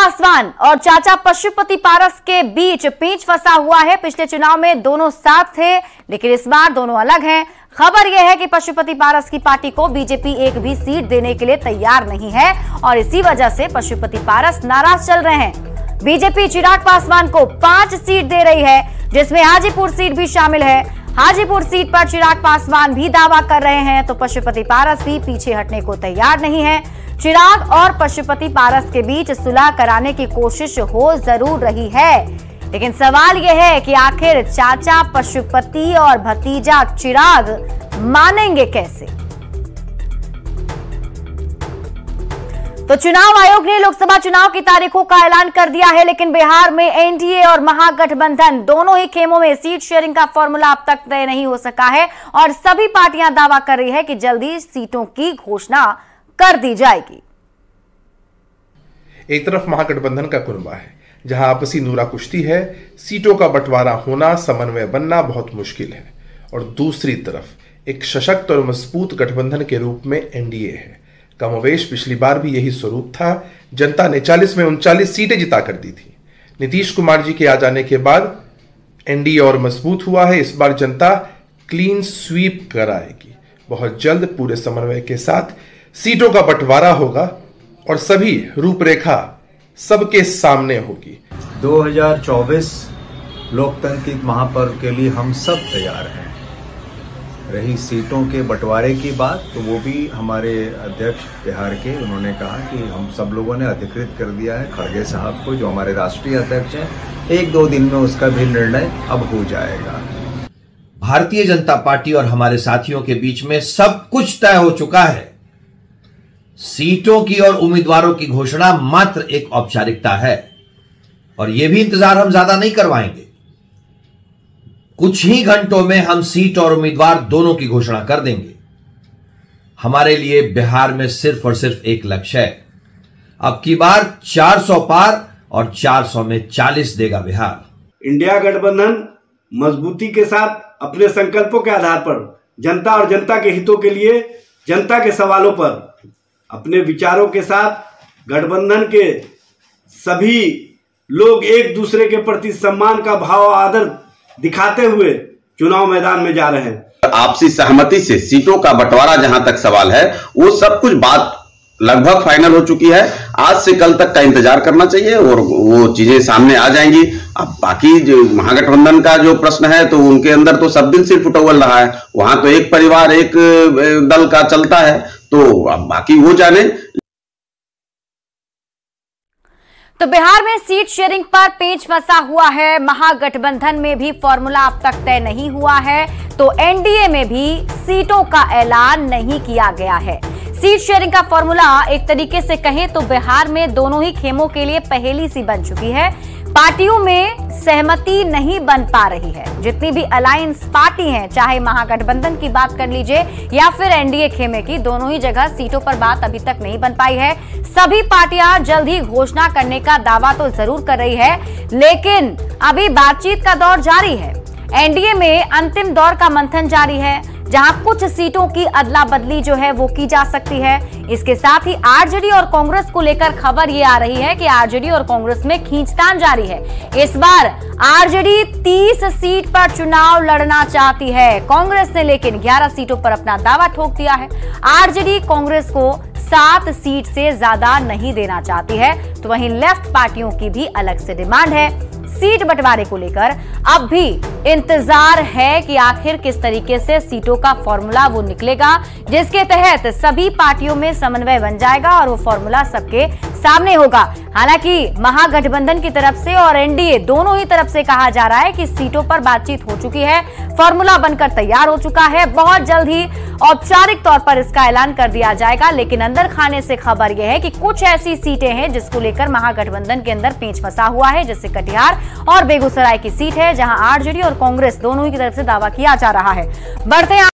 पासवान और चाचा पशुपति पारस के बीच पेंच फंसा हुआ है। पिछले चुनाव में दोनों साथ थे, लेकिन इस बार दोनों अलग हैं। खबर यह है कि पशुपति पारस की पार्टी को बीजेपी एक भी सीट देने के लिए तैयार नहीं है और इसी वजह से पशुपति पारस नाराज चल रहे हैं। बीजेपी चिराग पासवान को 5 सीट दे रही है, जिसमें हाजीपुर सीट भी शामिल है। हाजीपुर सीट पर चिराग पासवान भी दावा कर रहे हैं, तो पशुपति पारस भी पीछे हटने को तैयार नहीं है। चिराग और पशुपति पारस के बीच सुलह कराने की कोशिश हो जरूर रही है, लेकिन सवाल यह है कि आखिर चाचा पशुपति और भतीजा चिराग मानेंगे कैसे। तो चुनाव आयोग ने लोकसभा चुनाव की तारीखों का ऐलान कर दिया है, लेकिन बिहार में एनडीए और महागठबंधन दोनों ही खेमों में सीट शेयरिंग का फॉर्मूला अब तक तय नहीं हो सका है और सभी पार्टियां दावा कर रही है कि जल्दी सीटों की घोषणा कर दी जाएगी। एक तरफ महागठबंधन का कुनबा है, जहां आपसी नूरा कुश्ती है, सीटों का बंटवारा होना, समन्वय बनना बहुत मुश्किल है, और दूसरी तरफ एक सशक्त और मजबूत गठबंधन के रूप में एनडीए है। कमोवेश पिछली बार भी यही स्वरूप था। जनता ने 40 में 39 सीटें जिता कर दी थी। नीतीश कुमार जी के आ जाने के बाद एनडीए और मजबूत हुआ है। इस बार जनता क्लीन स्वीप कराएगी। बहुत जल्द पूरे समन्वय के साथ सीटों का बंटवारा होगा और सभी रूपरेखा सबके सामने होगी। 2024 लोकतंत्र के महापर्व के लिए हम सब तैयार हैं। रही सीटों के बंटवारे की बात, तो वो भी हमारे अध्यक्ष बिहार के, उन्होंने कहा कि हम सब लोगों ने अधिकृत कर दिया है खड़गे साहब को, जो हमारे राष्ट्रीय अध्यक्ष हैं। 1-2 दिन में उसका भी निर्णय अब हो जाएगा। भारतीय जनता पार्टी और हमारे साथियों के बीच में सब कुछ तय हो चुका है। सीटों की और उम्मीदवारों की घोषणा मात्र एक औपचारिकता है और यह भी इंतजार हम ज्यादा नहीं करवाएंगे। कुछ ही घंटों में हम सीट और उम्मीदवार दोनों की घोषणा कर देंगे। हमारे लिए बिहार में सिर्फ और सिर्फ एक लक्ष्य है, अब की बार 400 पार और 400 में 40 देगा बिहार। इंडिया गठबंधन मजबूती के साथ अपने संकल्पों के आधार पर जनता और जनता के हितों के लिए, जनता के सवालों पर अपने विचारों के साथ गठबंधन के सभी लोग एक दूसरे के प्रति सम्मान का भाव आदर दिखाते हुए चुनाव मैदान में जा रहे हैं। आपसी सहमति से सीटों का बंटवारा जहां तक सवाल है, वो सब कुछ बात लगभग फाइनल हो चुकी है। आज से कल तक का इंतजार करना चाहिए और वो चीजें सामने आ जाएंगी। अब बाकी जो महागठबंधन का जो प्रश्न है, तो उनके अंदर तो सब दिन सिर्फ उटौल रहा है। वहां तो एक परिवार एक दल का चलता है, तो अब बाकी वो जाने। तो बिहार में सीट शेयरिंग पर पेंच फंसा हुआ है। महागठबंधन में भी फॉर्मूला अब तक तय नहीं हुआ है, तो एनडीए में भी सीटों का ऐलान नहीं किया गया है। सीट शेयरिंग का फॉर्मूला एक तरीके से कहें तो बिहार में दोनों ही खेमों के लिए पहेली सी बन चुकी है। पार्टियों में सहमति नहीं बन पा रही है। जितनी भी अलायंस पार्टी हैं, चाहे महागठबंधन की बात कर लीजिए या फिर एनडीए खेमे की, दोनों ही जगह सीटों पर बात अभी तक नहीं बन पाई है। सभी पार्टियां जल्द ही घोषणा करने का दावा तो जरूर कर रही है, लेकिन अभी बातचीत का दौर जारी है। एनडीए में अंतिम दौर का मंथन जारी है, जहां कुछ सीटों की अदला बदली जो है वो की जा सकती है। इसके साथ ही आरजेडी और कांग्रेस को लेकर खबर ये आ रही है कि आरजेडी और कांग्रेस में खींचतान जारी है। इस बार आरजेडी 30 सीट पर चुनाव लड़ना चाहती है। कांग्रेस ने लेकिन 11 सीटों पर अपना दावा ठोक दिया है। आरजेडी कांग्रेस को 7 सीट से ज्यादा नहीं देना चाहती है, तो वहीं लेफ्ट पार्टियों की भी अलग से डिमांड है। सीट बंटवारे को लेकर अब भी इंतजार है कि आखिर किस तरीके से सीटों का फॉर्मूला वो निकलेगा, जिसके तहत सभी पार्टियों में समन्वय बन जाएगा और वो फॉर्मूला सबके सामने होगा। हालांकि महागठबंधन की तरफ से और एनडीए दोनों ही तरफ से कहा जा रहा है कि सीटों पर बातचीत हो चुकी है, फॉर्मूला बनकर तैयार हो चुका है। बहुत जल्द ही औपचारिक तौर पर इसका ऐलान कर दिया जाएगा, लेकिन अंदर खाने से खबर यह है कि कुछ ऐसी सीटें हैं जिसको लेकर महागठबंधन के अंदर पेंच फंसा हुआ है, जैसे कटिहार और बेगूसराय की सीट है, जहां आरजेडी और कांग्रेस दोनों ही की तरफ से दावा किया जा रहा है। बढ़ते